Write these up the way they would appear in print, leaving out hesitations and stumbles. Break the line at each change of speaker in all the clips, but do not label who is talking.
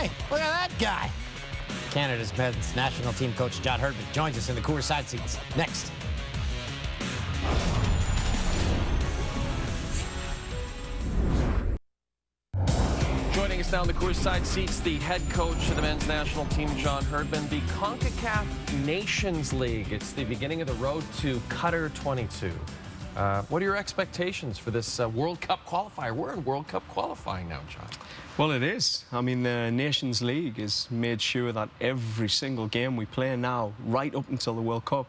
Hey, look at that guy. Canada's men's national team coach John Herdman joins us in the Coors side seats. Next.
Joining us now in the Coors side seats, the head coach of the men's national team, John Herdman. The CONCACAF Nations League. It's the beginning of the road to Qatar 22. What are your expectations for this World Cup qualifier? We're in World Cup qualifying now, John.
Well, it is. I mean, the Nations League has made sure that every single game we play now, right up until the World Cup,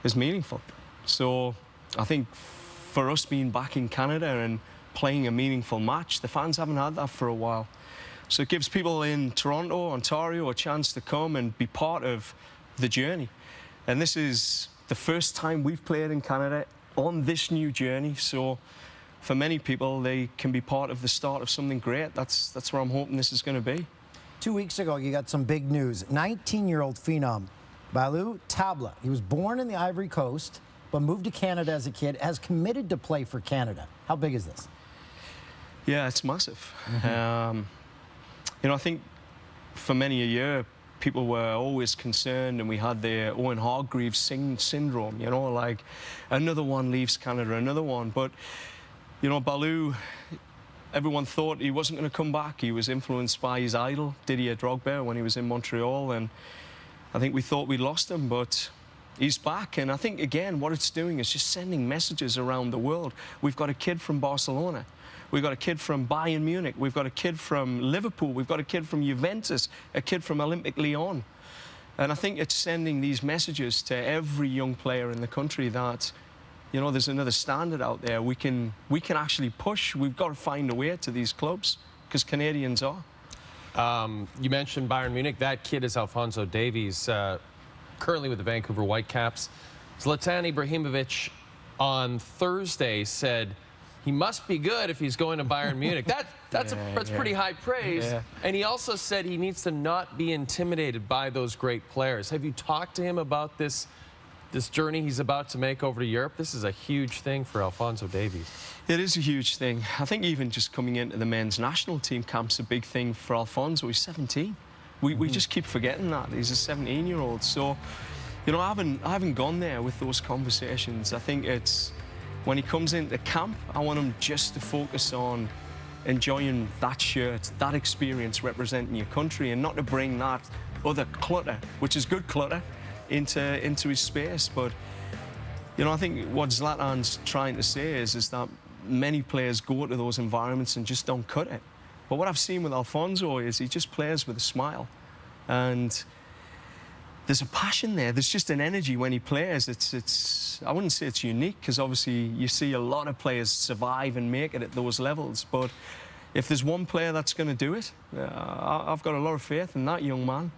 is meaningful. So I think for us being back in Canada and playing a meaningful match, the fans haven't had that for a while. So it gives people in Toronto, Ontario, a chance to come and be part of the journey. And this is the first time we've played in Canada on this new journey. So for many people, they can be part of the start of something great. That's where I'm hoping this is going to be.
2 weeks ago, you got some big news. 19-year-old phenom, Balou Tabla. He was born in the Ivory Coast, but moved to Canada as a kid, has committed to play for Canada. How big is this?
Yeah, it's massive. You know, I think for many a year, people were always concerned, and we had the Owen Hargreaves syndrome, you know, like another one leaves Canada, another one. But, you know, Balou, everyone thought he wasn't going to come back. He was influenced by his idol, Didier Drogba, when he was in Montreal, and I think we thought we'd lost him, but he's back. And I think, again, what it's doing is just sending messages around the world. We've got a kid from Barcelona. We've got a kid from Bayern Munich. We've got a kid from Liverpool. We've got a kid from Juventus, a kid from Olympique Lyon. And I think it's sending these messages to every young player in the country that, you know, there's another standard out there. We can actually push. We've got to find a way to these clubs, because Canadians are.
You mentioned Bayern Munich. That kid is Alphonso Davies, currently with the Vancouver Whitecaps. Zlatan Ibrahimovic on Thursday said he must be good if he's going to Bayern Munich. That's pretty high praise. Yeah. And he also said he needs to not be intimidated by those great players. Have you talked to him about this journey he's about to make over to Europe? This is a huge thing for Alphonso Davies.
It is a huge thing. I think even just coming into the men's national team camp's a big thing for Alphonso. He's 17. We just keep forgetting that. He's a 17-year-old. So, you know, I haven't gone there with those conversations. I think it's when he comes into camp, I want him just to focus on enjoying that shirt, that experience representing your country, and not to bring that other clutter, which is good clutter, into his space. But, you know, I think what Zlatan's trying to say is that many players go to those environments and just don't cut it. But what I've seen with Alphonso is he just plays with a smile. And there's a passion there. There's just an energy when he plays. It's I wouldn't say it's unique, because obviously you see a lot of players survive and make it at those levels. But if there's one player that's going to do it, I've got a lot of faith in that young man.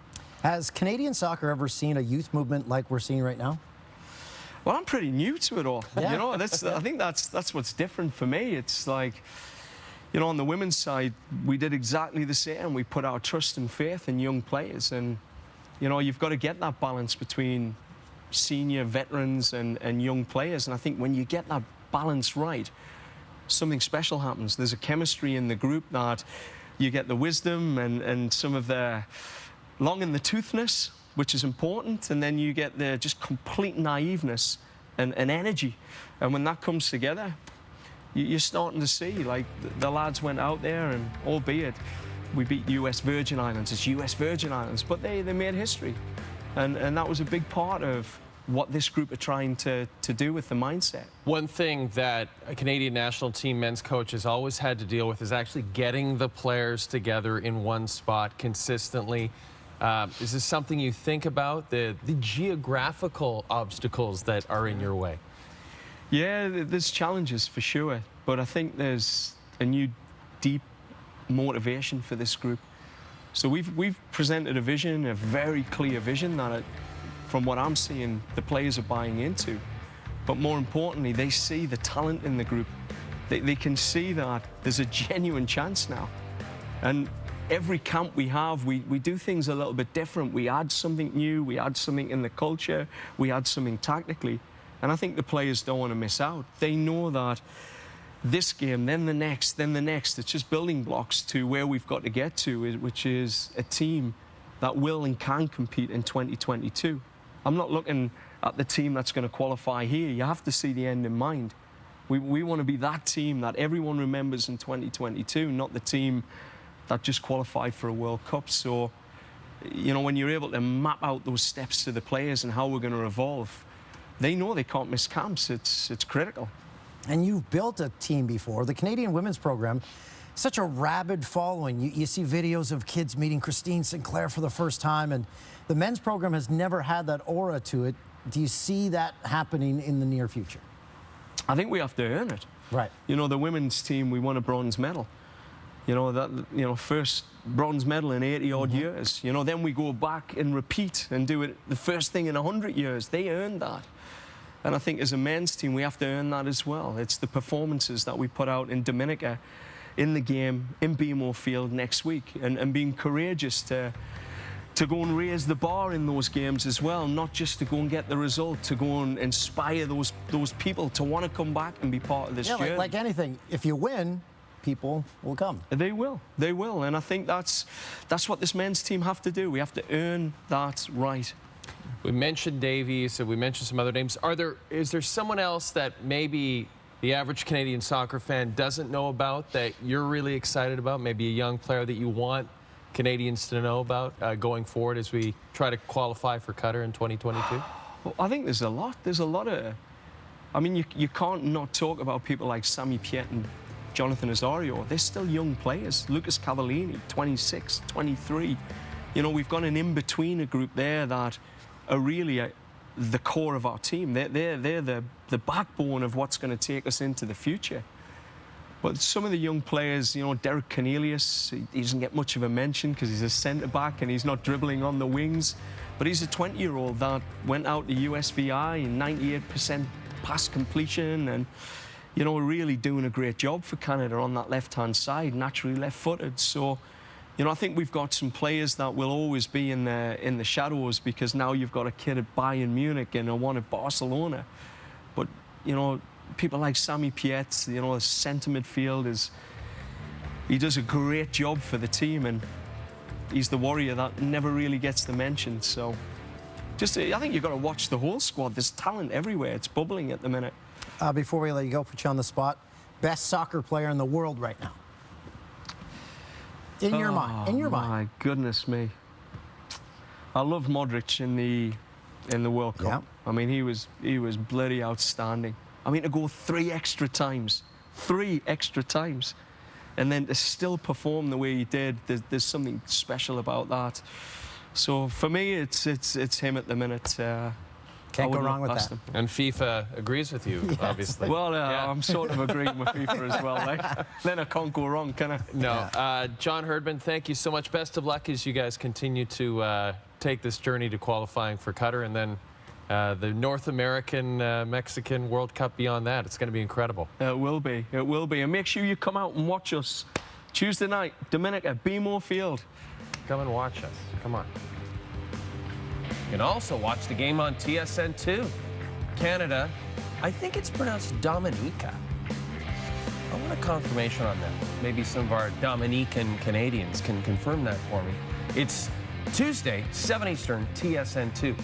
Has Canadian soccer ever seen a youth movement like we're seeing right now?
Well, I'm pretty new to it all.
Yeah.
You know, I think that's what's different for me. It's like, you know, on the women's side, we did exactly the same. We put our trust and faith in young players. And, you know, you've got to get that balance between senior veterans and young players. And I think when you get that balance right, something special happens. There's a chemistry in the group that you get the wisdom and some of the long in the toothness, which is important, and then you get the just complete naiveness and energy. And when that comes together, you're starting to see, like, the lads went out there, and albeit we beat US Virgin Islands, it's US Virgin Islands, but they made history. And that was a big part of what this group are trying to do with the mindset.
One thing that a Canadian national team men's coach has always had to deal with is actually getting the players together in one spot consistently. Is this something you think about, the geographical obstacles that are in your way?
Yeah, there's challenges for sure, but I think there's a new deep motivation for this group. So we've presented a vision, a very clear vision that, from what I'm seeing, the players are buying into. But more importantly, they see the talent in the group. They can see that there's a genuine chance now. And every camp we have, we do things a little bit different. We add something new, we add something in the culture, we add something tactically. And I think the players don't want to miss out. They know that this game, then the next, then the next. It's just building blocks to where we've got to get to, which is a team that will and can compete in 2022. I'm not looking at the team that's going to qualify here. You have to see the end in mind. We want to be that team that everyone remembers in 2022, not the team that just qualified for a World Cup. So, you know, when you're able to map out those steps to the players and how we're going to evolve, they know they can't miss camps. It's critical.
And you've built a team before. The Canadian women's program, such a rabid following. You see videos of kids meeting Christine Sinclair for the first time, and the men's program has never had that aura to it. Do you see that happening in the near future?
I think we have to earn it.
Right.
You know, the women's team, we won a bronze medal. You know, first bronze medal in 80-odd years. You know, then we go back and repeat and do it the first thing in 100 years. They earned that. And I think as a men's team, we have to earn that as well. It's the performances that we put out in Dominica, in the game, in BMO Field next week, and being courageous to go and raise the bar in those games as well, not just to go and get the result, to go and inspire those people to want to come back and be part of this journey.
Like anything, if you win, people will come.
They will. They will. And I think that's what this men's team have to do. We have to earn that right.
We mentioned Davies, and we mentioned some other names. Is there someone else that maybe the average Canadian soccer fan doesn't know about that you're really excited about? Maybe a young player that you want Canadians to know about going forward as we try to qualify for Qatar in 2022?
Well, I think there's a lot. There's a lot of... I mean, you can't not talk about people like Sami Piet and Jonathan Osorio. They're still young players. Lucas Cavallini, 26, 23. You know, we've got an in-betweener group there that are really the core of our team. They're the backbone of what's going to take us into the future. But some of the young players, you know, Derek Cornelius, he doesn't get much of a mention because he's a centre-back and he's not dribbling on the wings. But he's a 20-year-old that went out to USVI in 98% pass completion and, you know, really doing a great job for Canada on that left-hand side, naturally left-footed. So, you know, I think we've got some players that will always be in the shadows because now you've got a kid at Bayern Munich and a one at Barcelona. But, you know, people like Sami Piet, you know, centre midfield, he does a great job for the team and he's the warrior that never really gets the mention. So, I think you've got to watch the whole squad. There's talent everywhere. It's bubbling at the minute.
Before we let you go, put you on the spot, best soccer player in the world right now? In your mind. In your mind.
My goodness me. I love Modric in the World Cup.
Yeah.
I mean, he was bloody outstanding. I mean, to go 3 extra times, and then to still perform the way he did, there's something special about that. So for me, it's him at the minute.
Can't go wrong with that.
Him.
And FIFA agrees with you,
Yes.
obviously.
Well, I'm sort of agreeing with FIFA as well. Like. Then I can't go wrong, can I?
No. John Herdman, thank you so much. Best of luck as you guys continue to take this journey to qualifying for Qatar and then the North American, Mexican World Cup beyond that. It's going to be incredible.
It will be. It will be. And make sure you come out and watch us Tuesday night, Dominica, BMO Field.
Come and watch us. Come on. You can also watch the game on TSN2. Canada, I think it's pronounced Dominica. I want a confirmation on that. Maybe some of our Dominican Canadians can confirm that for me. It's Tuesday, 7 Eastern, TSN2.